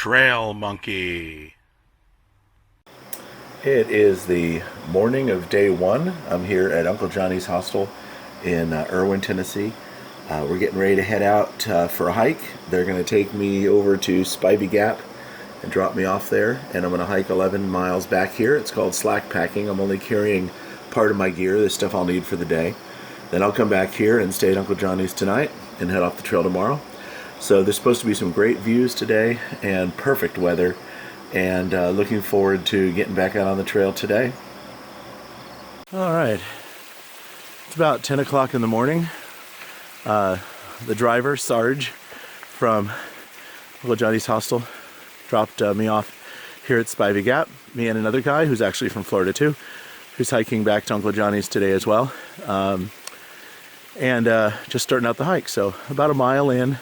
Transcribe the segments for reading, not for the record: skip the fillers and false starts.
Trail Monkey. It is the morning of day one. I'm here at Uncle Johnny's Hostel in Erwin, Tennessee. We're getting ready to head out for a hike. They're going to take me over to Spivey Gap and drop me off there, and I'm going to hike 11 miles back here. It's called slackpacking. I'm only carrying part of my gear, the stuff I'll need for the day. Then I'll come back here and stay at Uncle Johnny's tonight and head off the trail tomorrow. So there's supposed to be some great views today and perfect weather, and looking forward to getting back out on the trail today. All right, it's about 10 o'clock in the morning. The driver, Sarge, from Uncle Johnny's Hostel, dropped me off here at Spivey Gap. Me and another guy who's actually from Florida too, who's hiking back to Uncle Johnny's today as well. And just starting out the hike. So about a mile in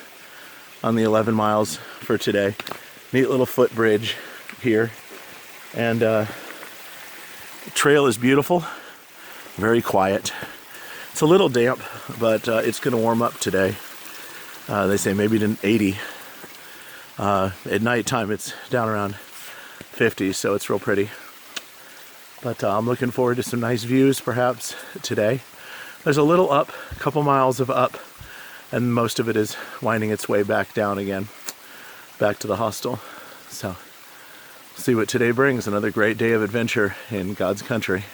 on the 11 miles for today. Neat little footbridge here. And the trail is beautiful, very quiet. It's a little damp, but it's going to warm up today. They say maybe to 80. At nighttime it's down around 50, so it's real pretty. But I'm looking forward to some nice views perhaps today. There's a little up, a couple miles of up, and most of it is winding its way back down again, back to the hostel. So we'll see what today brings. Another great day of adventure in God's country.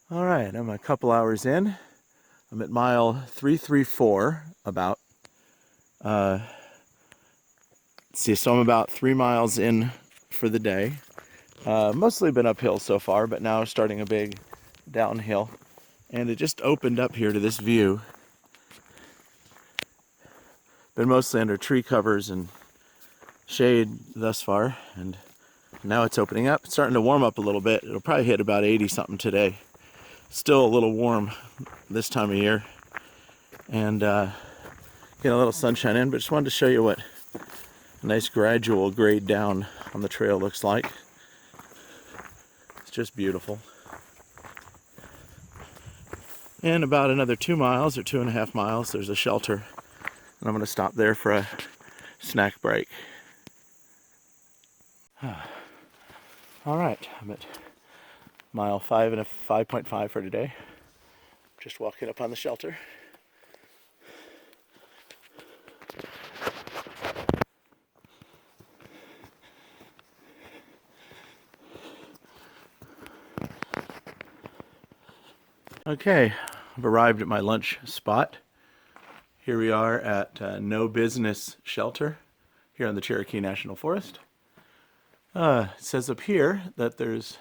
All right, I'm a couple hours in. I'm at mile 334 about. So I'm about 3 miles in for the day. Mostly been uphill so far, but now starting a big downhill. And it just opened up here to this view. Been mostly under tree covers and shade thus far, and now it's opening up. It's starting to warm up a little bit. It'll probably hit about 80 something today. Still a little warm this time of year, and getting a little sunshine in, but just wanted to show you what a nice gradual grade down on the trail looks like. It's just beautiful. In about another 2 miles or 2.5 miles, there's a shelter, and I'm going to stop there for a snack break. All right, I'm at mile 5 and a 5.5 for today. Just walking up on the shelter. Okay, I've arrived at my lunch spot. Here we are at No Business Shelter here in the Cherokee National Forest. It says up here that there's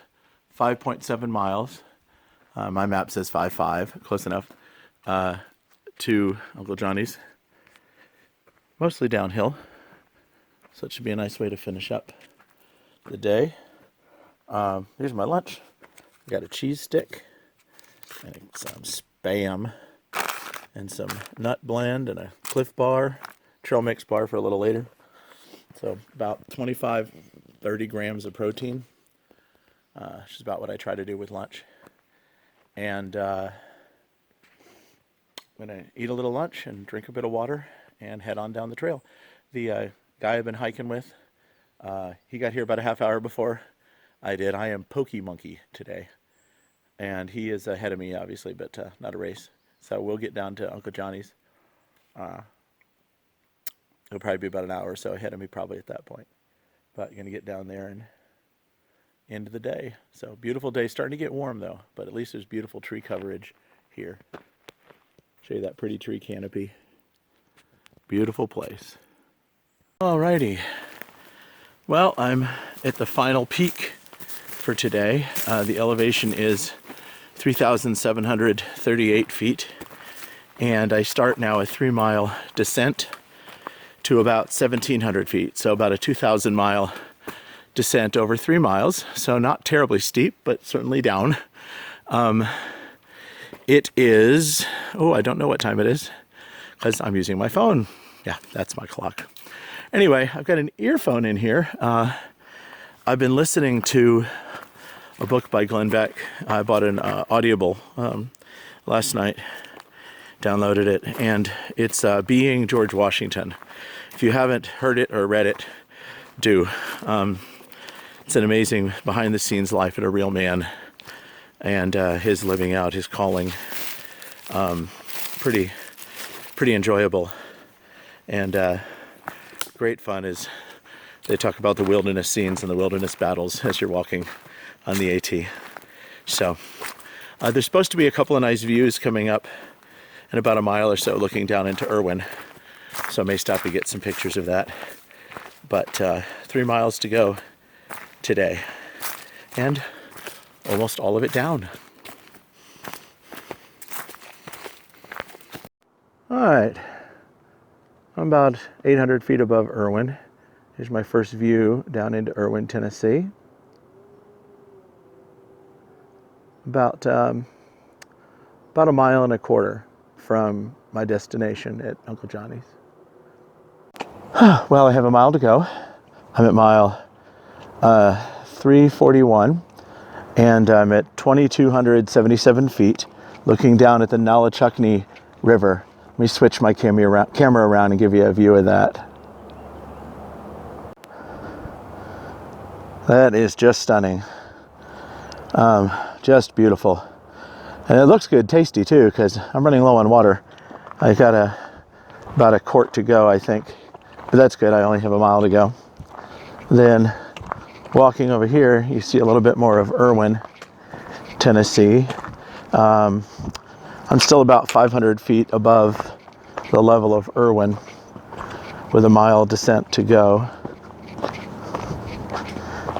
5.7 miles. My map says 5.5, close enough, to Uncle Johnny's. Mostly downhill, so it should be a nice way to finish up the day. Here's my lunch. I got a cheese stick and some Spam and some nut blend and a Cliff Bar, trail mix bar for a little later. So about 25-30 grams of protein, which is about what I try to do with lunch. And I'm going to eat a little lunch and drink a bit of water and head on down the trail. The guy I've been hiking with, he got here about a half hour before I did. I am Pokey Monkey today. And he is ahead of me, obviously, but not a race. So we'll get down to Uncle Johnny's. He'll probably be about an hour or so ahead of me probably at that point. But going to get down there and end the day. So beautiful day. Starting to get warm, though. But at least there's beautiful tree coverage here. Show you that pretty tree canopy. Beautiful place. Alrighty. Well, I'm at the final peak for today. The elevation is 3,738 feet, and I start now a 3-mile descent to about 1,700 feet, so about a 2,000 mile descent over 3 miles, so not terribly steep, but certainly down. It is, I don't know what time it is, because I'm using my phone. Yeah, that's my clock. Anyway, I've got an earphone in here. I've been listening to a book by Glenn Beck. I bought an Audible last night downloaded it, and it's Being George Washington. If you haven't heard it or read it, do. It's an amazing behind-the-scenes life of a real man, and his living out his calling. Pretty enjoyable, and great fun. Is they talk about the wilderness scenes and the wilderness battles as you're walking on the AT. So there's supposed to be a couple of nice views coming up in about a mile or so, looking down into Erwin. So I may stop to get some pictures of that. But 3 miles to go today, and almost all of it down. All right, I'm about 800 feet above Erwin. Here's my first view down into Erwin, Tennessee. About a mile and a quarter from my destination at Uncle Johnny's. Well, I have a mile to go. I'm at mile 341, and I'm at 2,277 feet, looking down at the Nolichuckney River. Let me switch my camera around and give you a view of that. That is just stunning. Just beautiful. And it looks good, tasty too, because I'm running low on water. I got about a quart to go, I think. But that's good, I only have a mile to go. Then walking over here, you see a little bit more of Erwin, Tennessee. I'm still about 500 feet above the level of Erwin, with a mile descent to go.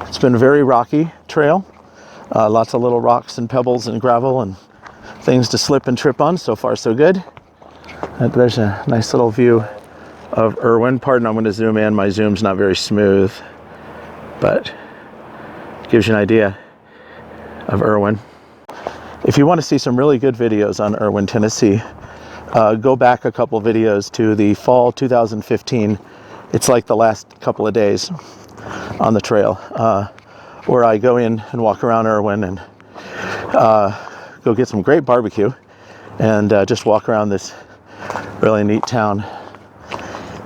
It's been a very rocky trail. Lots of little rocks and pebbles and gravel and things to slip and trip on. So far, so good. There's a nice little view of Erwin. Pardon, I'm going to zoom in. My zoom's not very smooth, but it gives you an idea of Erwin. If you want to see some really good videos on Erwin, Tennessee, go back a couple videos to the fall 2015. It's like the last couple of days on the trail, where I go in and walk around Erwin and go get some great barbecue and just walk around this really neat town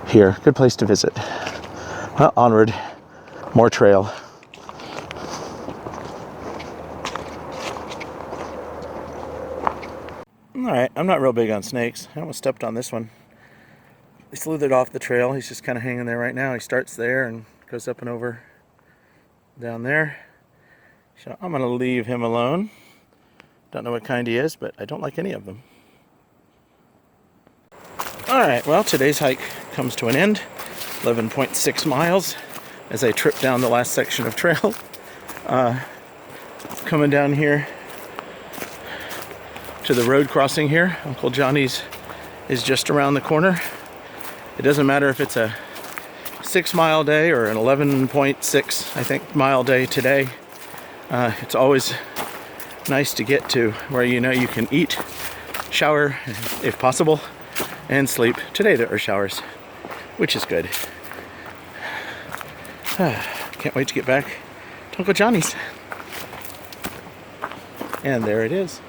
here. Good place to visit. Well, onward, more trail. All right, I'm not real big on snakes. I almost stepped on this one. He slithered off the trail. He's just kind of hanging there right now. He starts there and goes up and over down there. So I'm going to leave him alone. Don't know what kind he is, but I don't like any of them. All right, well, today's hike comes to an end. 11.6 miles as I trip down the last section of trail. Coming down here to the road crossing here. Uncle Johnny's is just around the corner. It doesn't matter if it's a 6-mile day or an 11.6, I think, mile day today. It's always nice to get to where you know you can eat, shower, if possible, and sleep. Today there are showers, which is good. Can't wait to get back to Uncle Johnny's. And there it is.